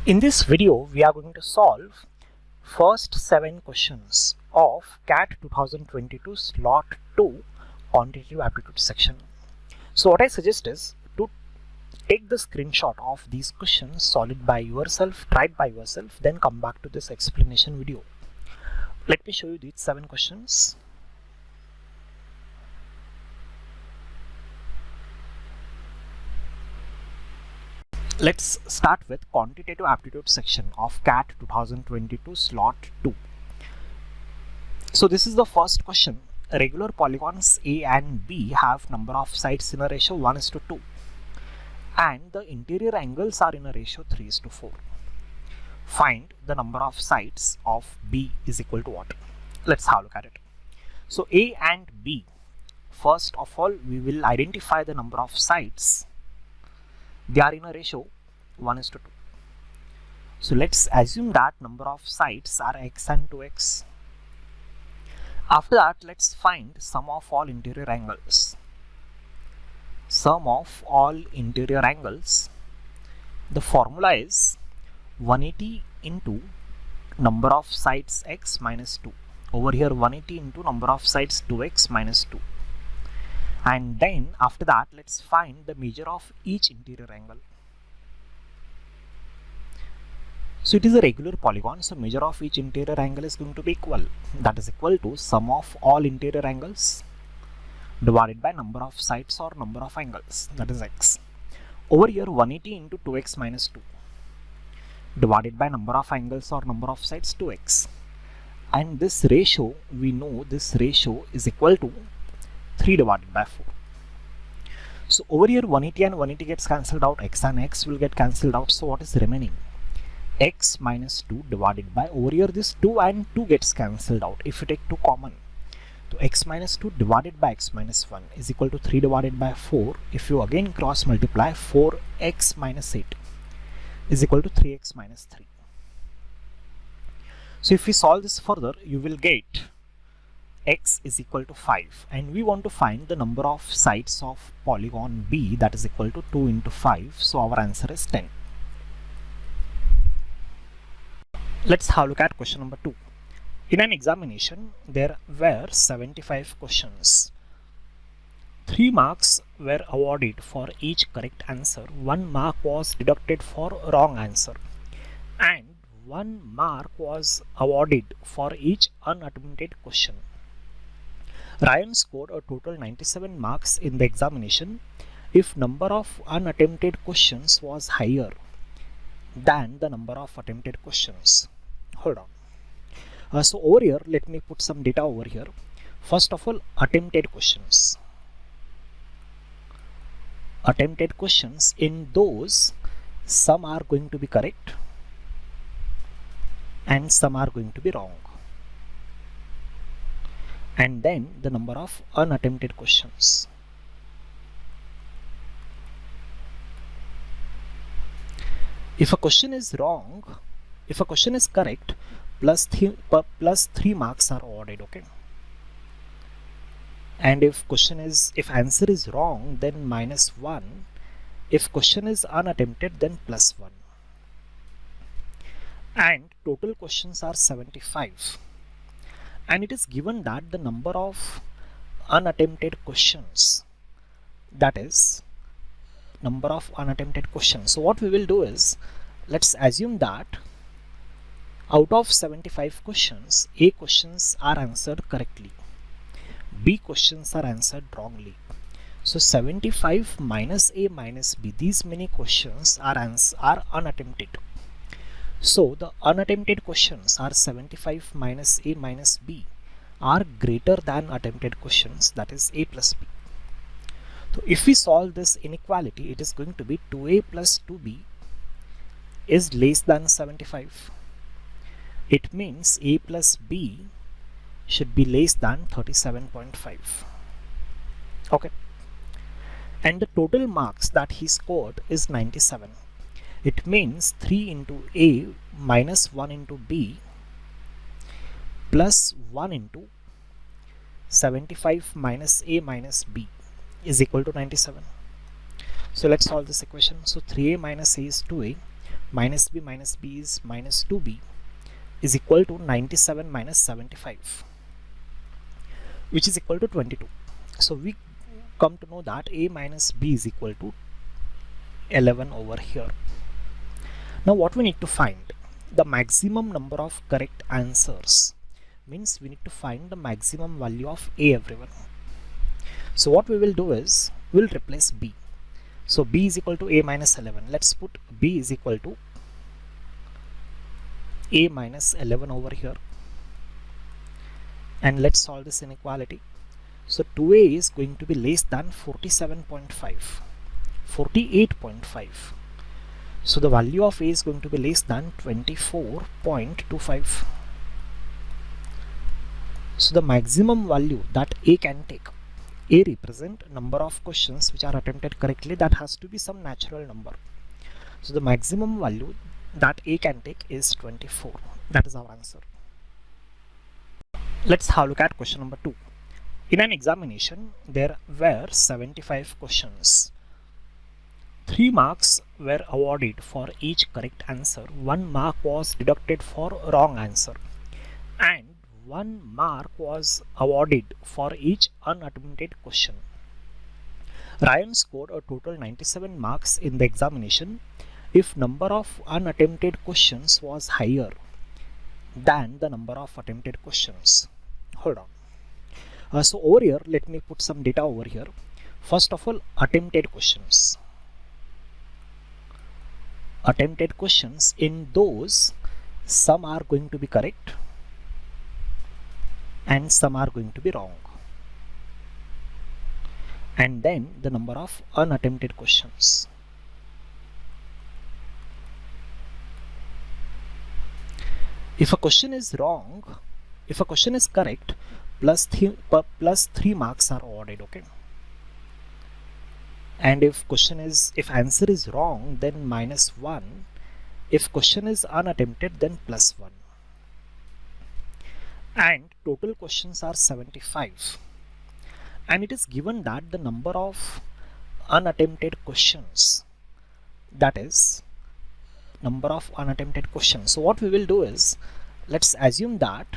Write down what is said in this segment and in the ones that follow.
In this video, we are going to solve first 7 questions of CAT 2022 Slot 2 Quantitative Aptitude section. So what I suggest is to take the screenshot of these questions, solve it by yourself, try it by yourself, then come back to this explanation video. Let me show you these 7 questions. Let's start with Quantitative Aptitude section of CAT 2022 Slot 2. So this is the first question. Regular polygons A and B have number of sides in a ratio 1:2 and the interior angles are in a ratio 3:4. Find the number of sides of B is equal to what? Let's have a look at it. So A and B, first of all we will identify the number of sides. They are in a ratio 1:2. So let's assume that number of sides are x and 2x. After that, let's find sum of all interior angles. Sum of all interior angles. The formula is 180 into number of sides x minus 2. Over here 180 into number of sides 2x minus 2. And then after that, let's find the measure of each interior angle. So it is a regular polygon, so measure of each interior angle is going to be equal. That is equal to sum of all interior angles divided by number of sides or number of angles, that is x. Over here 180 into 2x minus 2 divided by number of angles or number of sides 2x. And this ratio, we know this ratio is equal to 3 divided by 4. So over here 180 and 180 gets cancelled out, x and x will get cancelled out. So what is remaining? X minus 2 divided by, over here this 2 and 2 gets cancelled out if you take 2 common. So x minus 2 divided by x minus 1 is equal to 3 divided by 4. If you again cross multiply, 4x minus 8 is equal to 3x minus 3. So if we solve this further, you will get x is equal to 5, and we want to find the number of sides of polygon B, that is equal to 2 into 5. So our answer is 10. Let's have a look at question number 2. In an examination, there were 75 questions. 3 marks were awarded for each correct answer. 1 mark was deducted for wrong answer, and 1 mark was awarded for each unattempted question. Ryan scored a total 97 marks in the examination if number of unattempted questions was higher than the number of attempted questions. Hold on. So over here, let me put some data over here. First of all, attempted questions. Attempted questions, in those some are going to be correct and some are going to be wrong. And then the number of unattempted questions. If a question is wrong, if a question is correct, plus 3 marks are awarded, okay? And if answer is wrong, then minus 1. If question is unattempted, then plus 1. And total questions are 75. And it is given that the number of unattempted questions, that is number of unattempted questions. So what we will do is, let's assume that out of 75 questions, A questions are answered correctly, B questions are answered wrongly. So 75 minus A minus B, these many questions are unattempted. So the unattempted questions are 75 minus A minus B are greater than attempted questions, that is A plus B. So if we solve this inequality, it is going to be 2A plus 2B is less than 75. It means A plus B should be less than 37.5. Okay. And the total marks that he scored is 97. It means 3 into A minus 1 into B plus 1 into 75 minus A minus B is equal to 97. So let's solve this equation. So 3A minus A is 2A minus b is minus 2b is equal to 97 minus 75, which is equal to 22. So we come to know that a minus b is equal to 11 over here. Now what we need to find? The maximum number of correct answers. Means we need to find the maximum value of a, everyone. So what we will do is, we'll replace b. So b is equal to a minus 11. Let's put b is equal to a minus 11 over here. And let's solve this inequality. So 2a is going to be less than 47.5, 48.5. So the value of a is going to be less than 24.25. So the maximum value that a can take, a represent number of questions which are attempted correctly, that has to be some natural number. So the maximum value that a can take is 24. That is our answer. Let's have a look at question number 2. In an examination, there were 75 questions. 3 marks were awarded for each correct answer. 1 mark was deducted for wrong answer. And 1 mark was awarded for each unattempted question. Ryan scored a total 97 marks in the examination if number of unattempted questions was higher than the number of attempted questions. Hold on. So over here, let me put some data over here. First of all, attempted questions. Attempted questions, in those some are going to be correct and some are going to be wrong. And then the number of unattempted questions. If a question is wrong, if a question is correct, plus 3 marks are awarded, okay? And if answer is wrong, then minus 1. If question is unattempted, then plus 1. And total questions are 75. And it is given that the number of unattempted questions, that is number of unattempted questions. So what we will do is, let's assume that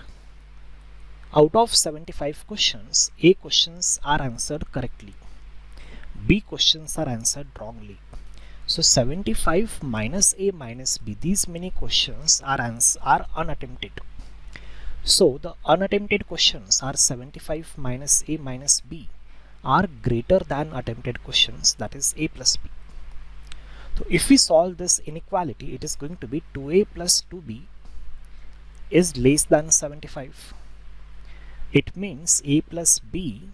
out of 75 questions, A questions are answered correctly, B questions are answered wrongly. So 75 minus A minus B, these many questions are unattempted. So the unattempted questions are 75 minus A minus B are greater than attempted questions, that is A plus B. So if we solve this inequality, it is going to be 2A plus 2B is less than 75. It means A plus B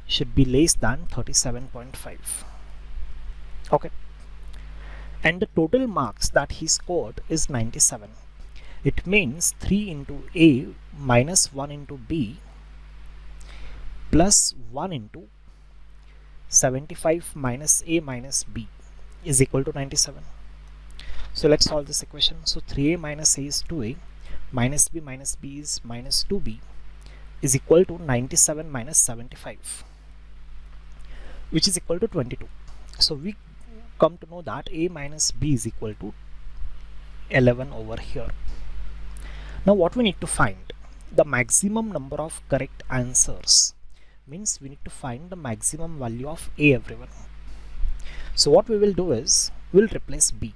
should be less than 37.5. Okay. And the total marks that he scored is 97. It means 3 into A minus 1 into B plus 1 into 75 minus A minus B is equal to 97. So let's solve this equation. So 3A minus A is 2A, minus B is minus 2B is equal to 97 minus 75, which is equal to 22. So we come to know that A minus B is equal to 11 over here. Now what we need to find? The maximum number of correct answers. Means we need to find the maximum value of A, everyone. So what we will do is, we'll replace B.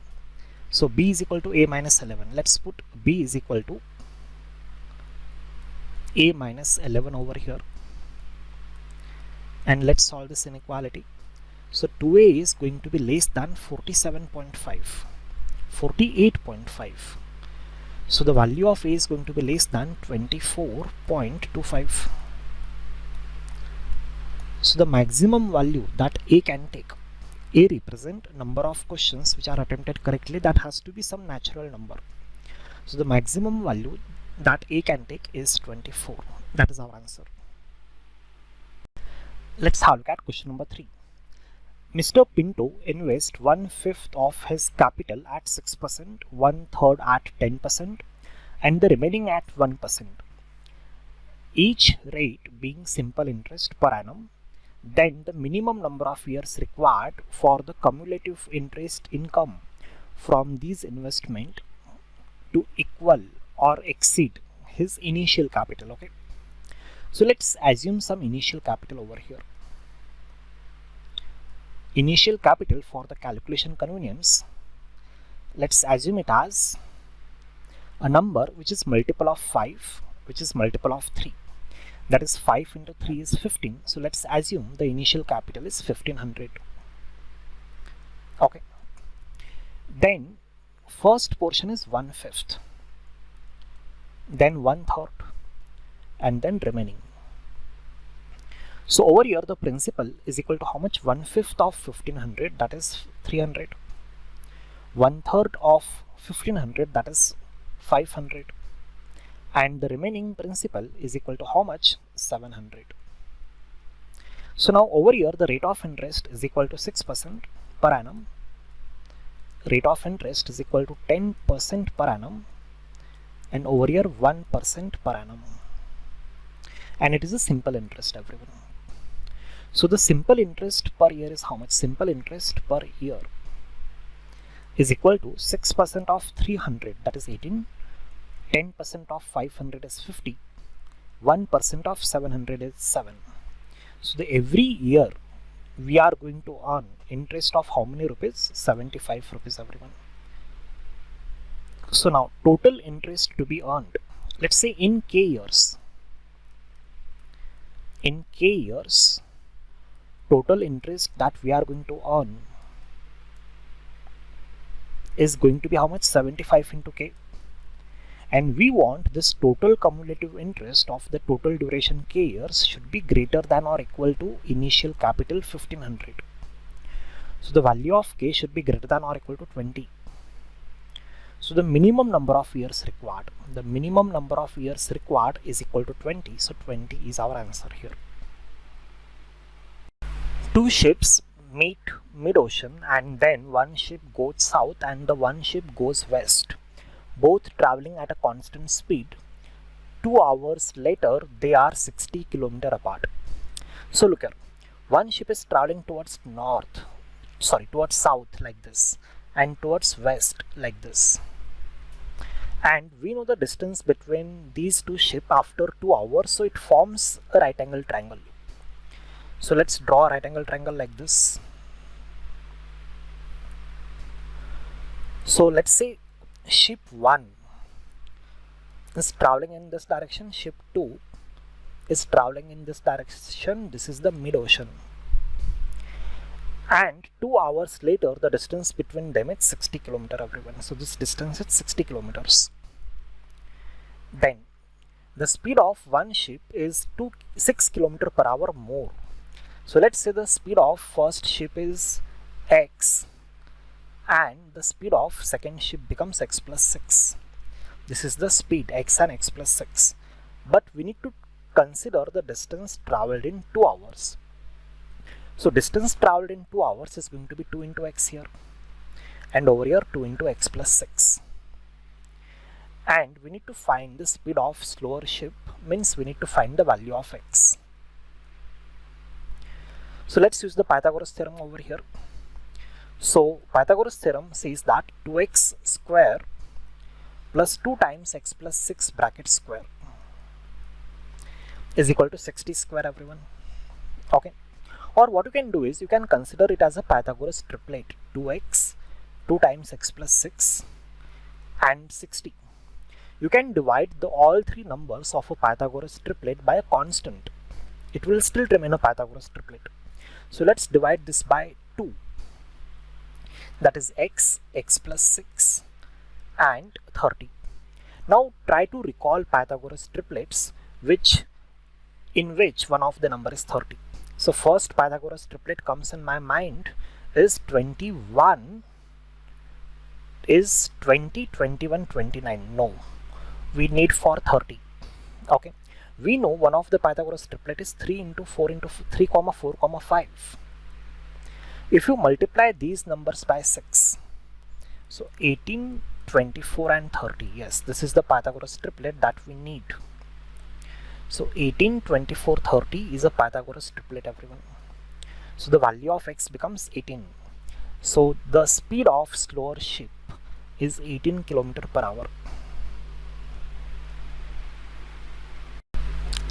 So B is equal to A minus 11. Let's put B is equal to A minus 11 over here. And let's solve this inequality. So 2A is going to be less than 47.5, 48.5. So the value of A is going to be less than 24.25. So the maximum value that A can take, A represent number of questions which are attempted correctly, that has to be some natural number. So the maximum value that A can take is 24. That is our answer. Let's have a look at question number 3. Mr. Pinto invests 1/5 of his capital at 6%, 1/3 at 10%, and the remaining at 1%. Each rate being simple interest per annum, then the minimum number of years required for the cumulative interest income from these investment to equal or exceed his initial capital. Okay, so let's assume some initial capital over here. Initial capital, for the calculation convenience, let's assume it as a number which is multiple of 5, which is multiple of 3. That is 5 into 3 is 15. So let's assume the initial capital is 1500. Okay. Then first portion is 1/5, then 1/3, and then remaining. So over here the principal is equal to how much? 1/5 of 1500, that is 300. 1/3 of 1500, that is 500. And the remaining principal is equal to how much? 700. So now over here the rate of interest is equal to 6% per annum. Rate of interest is equal to 10% per annum, and over here 1% per annum. And it is a simple interest, everyone. So the simple interest per year is how much? Simple interest per year is equal to 6% of 300, that is 18, 10% of 500 is 50, 1% of 700 is 7. So every year we are going to earn interest of how many rupees? 75 rupees, everyone. So now total interest to be earned, let's say in K years. In K years, total interest that we are going to earn is going to be how much? 75 into K. And we want this total cumulative interest of the total duration K years should be greater than or equal to initial capital 1500. So the value of K should be greater than or equal to 20. So the minimum number of years required, is equal to 20. So 20 is our answer here. Two ships meet mid-ocean, and then one ship goes south and the one ship goes west, both traveling at a constant speed. 2 hours later they are 60 km apart. So look here, one ship is traveling towards south like this, and towards west like this, and we know the distance between these two ships after 2 hours, so it forms a right angle triangle. So let's draw a right angle triangle like this. So let's say ship 1 is traveling in this direction, ship 2 is traveling in this direction. This is the mid-ocean, and 2 hours later the distance between them is 60 km, everyone. So this distance is 60 kilometers. Then the speed of one ship is 6 km per hour more. So let's say the speed of first ship is x, and the speed of second ship becomes x plus 6. This is the speed, x and x plus 6. But we need to consider the distance traveled in 2 hours. So distance traveled in 2 hours is going to be 2 into x here, and over here 2 into x plus 6. And we need to find the speed of slower ship, means we need to find the value of x. So let's use the Pythagoras theorem over here. So Pythagoras theorem says that 2x square plus 2 times x plus 6 bracket square is equal to 60 square, everyone. Okay. Or what you can do is you can consider it as a Pythagoras triplet, 2x, 2 times x plus 6 and 60. You can divide all three numbers of a Pythagoras triplet by a constant. It will still remain a Pythagoras triplet. So let's divide this by 2. That is x, x plus 6 and 30. Now try to recall Pythagoras triplets in which one of the number is 30. So first Pythagoras triplet comes in my mind is 21 is 20, 21, 29. No, we need for 30. Okay. We know one of the Pythagoras triplet is 3 into 4 into 3, 4, 5. If you multiply these numbers by 6, so 18, 24 and 30. Yes, this is the Pythagoras triplet that we need. So 18, 24, 30 is a Pythagoras triplet, everyone. So the value of x becomes 18. So the speed of slower ship is 18 km per hour.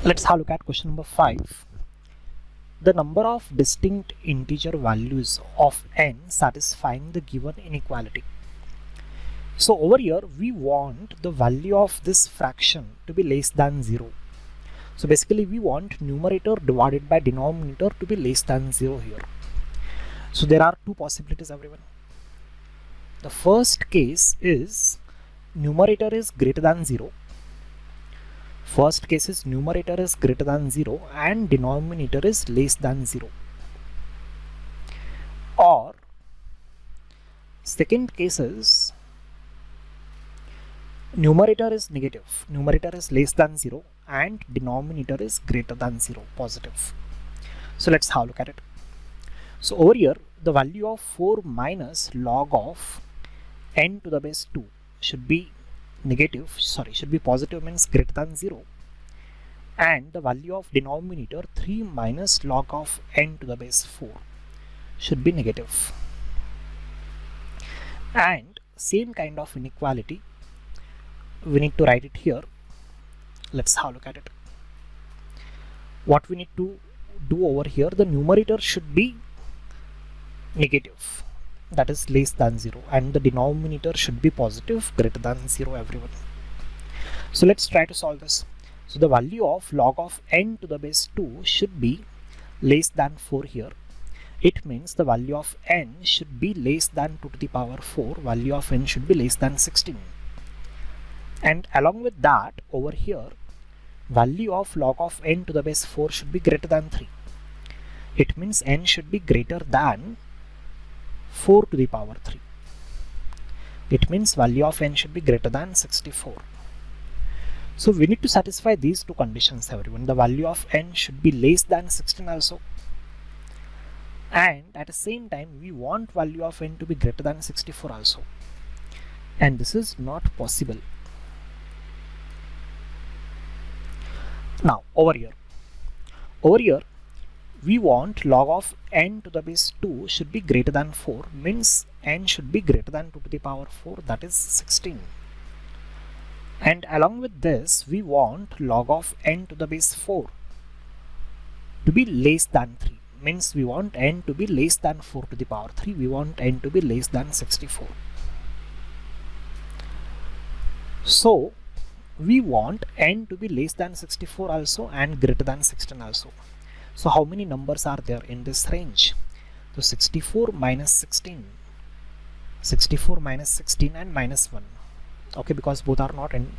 Let's have a look at question number 5. The number of distinct integer values of n satisfying the given inequality. So over here we want the value of this fraction to be less than 0. So basically we want numerator divided by denominator to be less than 0 here. So there are two possibilities, everyone. The first case is numerator is greater than 0. First case is numerator is greater than 0 and denominator is less than 0. Or second case is numerator is negative, numerator is less than 0 and denominator is greater than 0, positive. So let's have a look at it. So over here the value of 4 minus log of n to the base 2 should be positive, means greater than 0, and the value of denominator 3 minus log of n to the base 4 should be negative. And same kind of inequality we need to write it here. Let's have a look at it. What we need to do over here, the numerator should be negative, that is less than 0, and the denominator should be positive, greater than 0, everyone. So let's try to solve this. So the value of log of n to the base 2 should be less than 4 here. It means the value of n should be less than 2 to the power 4, value of n should be less than 16. And along with that, over here value of log of n to the base 4 should be greater than 3. It means n should be greater than 4 to the power 3. It means value of n should be greater than 64. So we need to satisfy these two conditions, everyone. The value of n should be less than 16 also, and at the same time we want value of n to be greater than 64 also, and this is not possible. Now over here we want log of n to the base 2 should be greater than 4, means n should be greater than 2 to the power 4, that is 16. And along with this we want log of n to the base 4 to be less than 3, means we want n to be less than 4 to the power 3, we want n to be less than 64. So we want n to be less than 64 also and greater than 16 also. So how many numbers are there in this range? So 64 minus 16 and minus 1. Okay, because both are not in,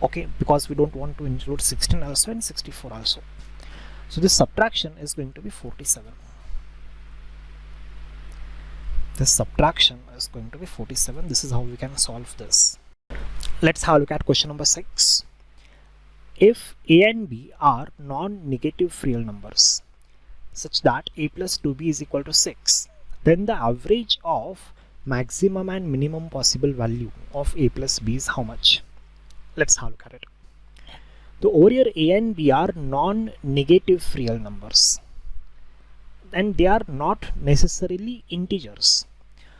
okay, because we don't want to include 16 also and 64 also. So this subtraction is going to be 47. This subtraction is going to be 47. This is how we can solve this. Let's have a look at question number 6. If a and b are non-negative real numbers such that a plus 2b is equal to 6, then the average of maximum and minimum possible value of a plus b is how much? Let's have a look at it. So over here a and b are non-negative real numbers and they are not necessarily integers.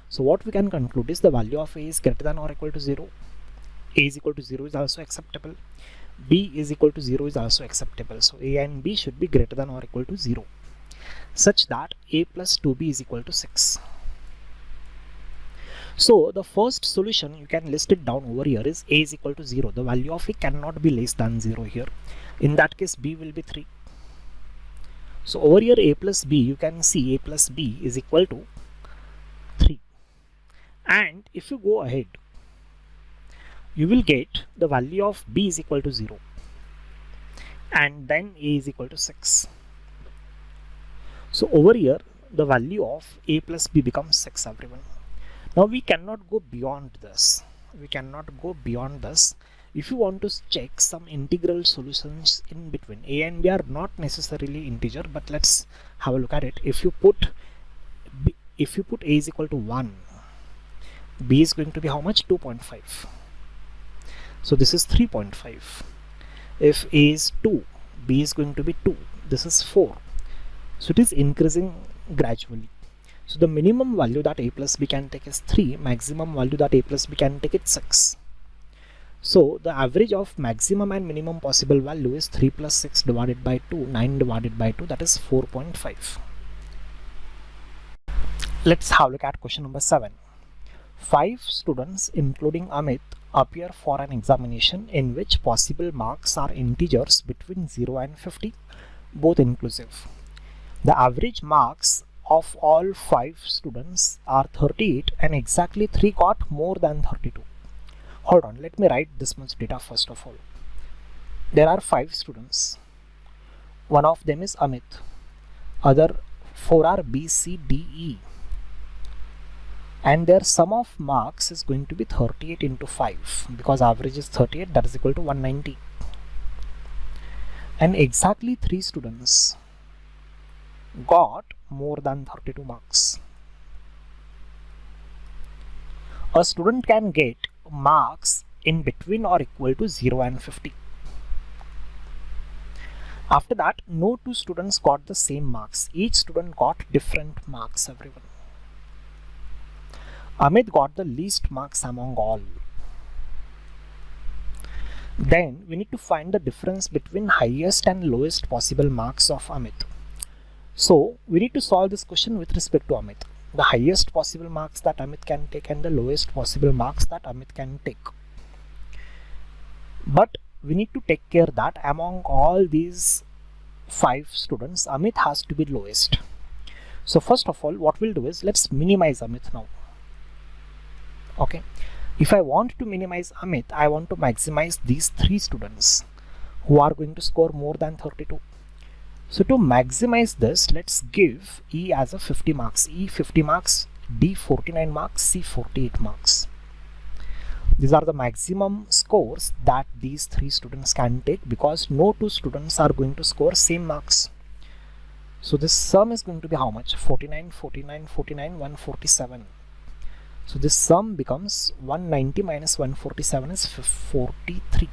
So what we can conclude is the value of a is greater than or equal to 0. A is equal to 0 is also acceptable. B is equal to 0 is also acceptable. So a and b should be greater than or equal to 0 such that a plus 2b is equal to 6. So the first solution, you can list it down over here, is a is equal to 0. The value of a cannot be less than 0 here. In that case b will be 3. So over here a plus b, you can see a plus b is equal to 3. And if you go ahead, you will get the value of b is equal to 0 and then a is equal to 6. So over here the value of a plus b becomes 6, everyone. Now we cannot go beyond this. If you want to check some integral solutions in between, a and b are not necessarily integer, but let's have a look at it. If you put a is equal to 1, b is going to be how much? 2.5. So this is 3.5. If a is 2, b is going to be 2. This is 4. So it is increasing gradually. So the minimum value that a plus b can take is 3, maximum value that a plus b can take is 6. So the average of maximum and minimum possible value is 3 plus 6 divided by 2, 9 divided by 2, that is 4.5. Let's have a look at question number 7. 5 students including Amit appear for an examination in which possible marks are integers between 0 and 50, both inclusive. The average marks of all 5 students are 38 and exactly 3 got more than 32. Hold on, let me write this much data first of all. There are 5 students. One of them is Amit. Other 4 are B, C, D, E. And their sum of marks is going to be 38 into 5 because average is 38, that is equal to 190. And exactly 3 students got more than 32 marks. A student can get marks in between or equal to 0 and 50. After that, no 2 students got the same marks. Each student got different marks, everyone. Amit got the least marks among all. Then we need to find the difference between highest and lowest possible marks of Amit. So we need to solve this question with respect to Amit. The highest possible marks that Amit can take and the lowest possible marks that Amit can take. But we need to take care that among all these 5 students, Amit has to be lowest. So first of all, what we'll do is let's minimize Amit now. Okay. If I want to minimize Amit, I want to maximize these 3 students who are going to score more than 32. So to maximize this, let's give E as a 50 marks, E 50 marks, D 49 marks, C 48 marks. These are the maximum scores that these 3 students can take because no 2 students are going to score same marks. So this sum is going to be how much? 49, 49, 49, 147. So this sum becomes 190 minus 147 is 43.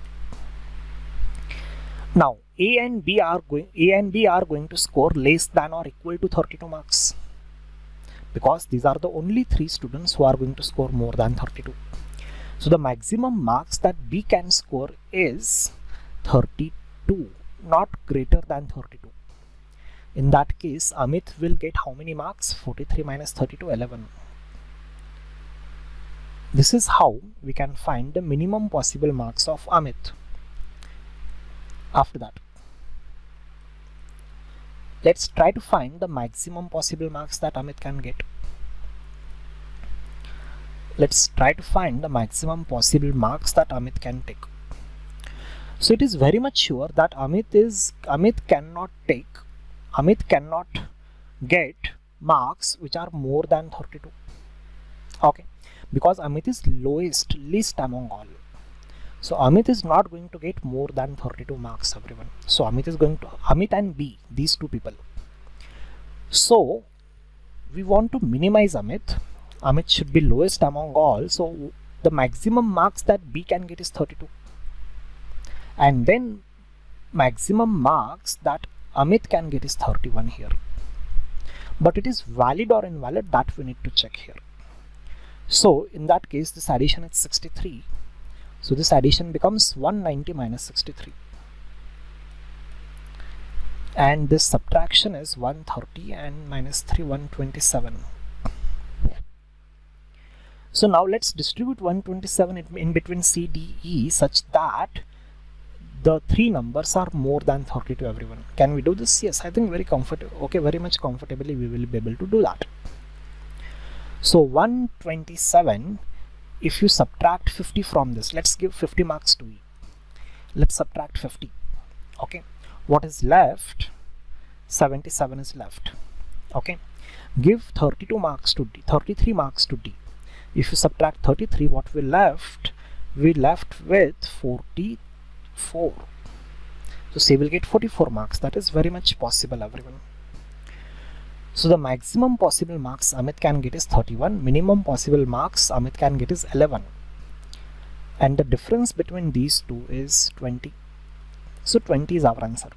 Now A and B are going to score less than or equal to 32 marks because these are the only 3 students who are going to score more than 32. So the maximum marks that B can score is 32, not greater than 32. In that case, Amit will get how many marks? 43 minus 32, 11. This is how we can find the minimum possible marks of Amit. After that, let's try to find the maximum possible marks that Amit can get. Let's try to find the maximum possible marks that Amit can take. So it is very much sure that Amit cannot get marks which are more than 32. Okay, because Amit is least among all. So Amit is not going to get more than 32 marks, everyone. So Amit and B, these 2 people. So we want to minimize Amit. Amit should be lowest among all. So the maximum marks that B can get is 32. And then maximum marks that Amit can get is 31 here. But it is valid or invalid, that we need to check here. So in that case, this addition is 63. So this addition becomes 190 minus 63. And this subtraction is 130 and minus 3, 127. So now let's distribute 127 in between C, D, E such that the 3 numbers are more than 32, everyone. Can we do this? Yes, I think very comfortable. Okay, very much comfortably we will be able to do that. So 127, if you subtract 50 from this, let's give 50 marks to E. Let's subtract 50. Okay, what is left? 77 is left. Okay, give 32 marks to D, 33 marks to D. If you subtract 33, what we left? We left with 44. So C will get 44 marks. That is very much possible, everyone. So the maximum possible marks Amit can get is 31, minimum possible marks Amit can get is 11. And the difference between these two is 20. So 20 is our answer.